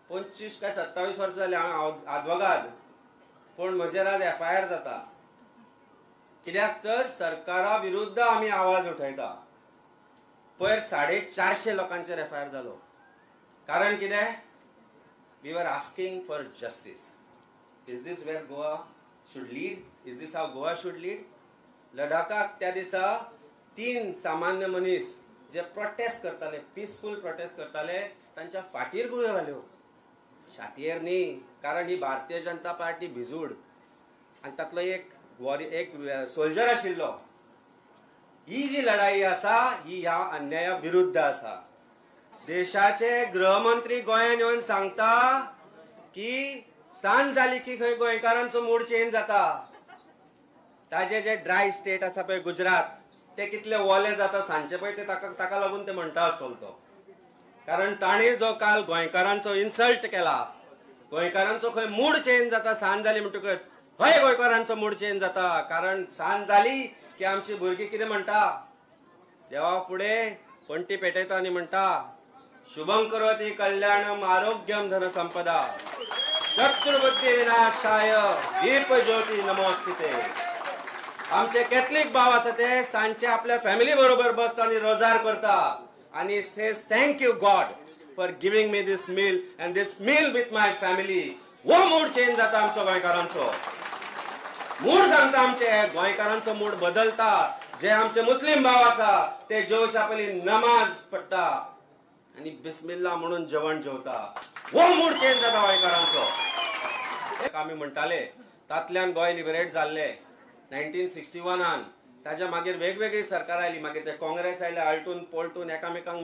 25 काय 27 वर्सां जाली हांव आदवोगाद, पण म्हजेर आज FIR जाता. कित्याक तर सरकारा विरुद्ध आमी आवाज उठयता. पयर 450 लोकांचेर FIR जालो. कारण कितें? We were asking for justice. Is this where Goa should lead? Is this how Goa should lead? लडाखाक त्या दिसा 3 सामान्य मनीस जे प्रोटेस्ट करताले, पीसफुल प्रोटेस्ट करताले, तांच्या फाटीर गुळयो घाल्यो, छातयेर न्ही. कारण ही भारतीय जनता पार्टी भिजूड आनी तातलो एक सोल्जर आशिल्लो. ही जी लढाई आसा ही ह्या अन्याया विरुद्ध आसा. देशाचे गृहमंत्री गोंयांत येवन सांगता की सांज जाली की खंय गोंयकारांचो मूड चेंज जाता. ताजे जे ड्राय स्टेट आसा पळय गुजरात, ते कितले ओले जाता सांजचे पळय ते ताका लागून ते म्हणटा आसतलो तो. कारण ताणें जो काल गोंयकारांचो इन्सल्ट केला, गोंयकारांचो खंय मूड चेंज जाता सांज जाली म्हणटकच खंय गोंयकारांचो मूड चेंज जाता. कारण सांज जाली की आमची भुरगीं कितें म्हणटा, देवा फुडें पंटी पेटयता आनी म्हणटा शुभं करोति कल्याणम आरोग्यम धन संपदा शत्रुबुद्धी विनाशाय दीप ज्योती नमोस्तुते. आमचे कॅथलिक भाव आसा ते सांजचे आपल्या फॅमिली बरोबर बसता आनी रोजार करता आनी says thank you God for giving me this meal and this meal with my family. वो मूड चेंज जाता आमचो गोंयकारांचो. मूड सांगता आमचे गोंयकारांचो मूड बदलता. जे आमचे मुस्लिम भाव आसा ते जेवच्या पयलीं नमाज पडटा आनी बिस्मिल्ला म्हणून जेवण जेवता. वो मूड चेंज जाता गोंयकारांचो. आमी म्हणटाले तातल्यान गोंय लिबरेट जाल्ले 1961. ताच्या मागीर वेगवेगळी सरकार आयली. मागीर ते काँग्रेस आयले, आलटून पलटून एकामेकांक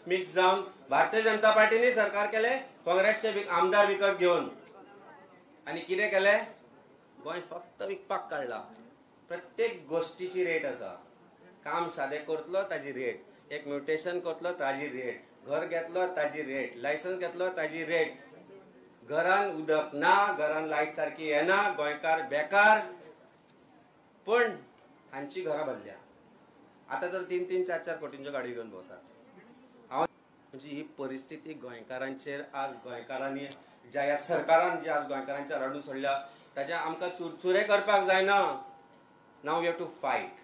मिक्स जावन भारतीय जनता पार्टीनी सरकार केले काँग्रेसचे आमदार विकत घेवन. आनी कितें केलें? गोंय फक्त विकपाक काडला. प्रत्येक गोष्टीची रेट आसा. काम सादें करतलो ताजी रेट, एक म्युटेशन करतलो ताजी रेट, घर घेतलो ताजी रेट, लायसन्स घेतलो ताजी रेट. घरान उदक ना, घरान लायट सारकी येना, गोंयकार बेकार. पण हांची घरां भरल्या. आतां तर 3-3, 4-4 कोटींच्यो गाडयो घेवन भोंवतात. म्हणजे ही परिस्थिती गोंयकारांचेर आज गोंयकारांनी ज्या ह्या सरकारान जे आज गोंयकारांचेर हाडून सोडल्या ताचे आमकां चुरचुरे करपाक जायना. Now we have to fight.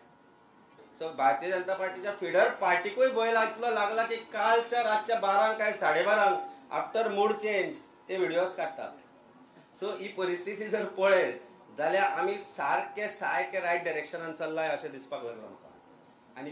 So Bharatiya Janata पार्टीच्या फिडर पार्टीकूय भंय लागला की कालच्या रातच्या 12 काय 12:30 आफ्टर मूड चेंज ते व्हिडिओज काडटात. सो ही परिस्थिती जर पळयत जाल्यार आमी सारके रायट डायरेक्शनान चल्लाय अशें दिसपाक लागला आमकां. आनी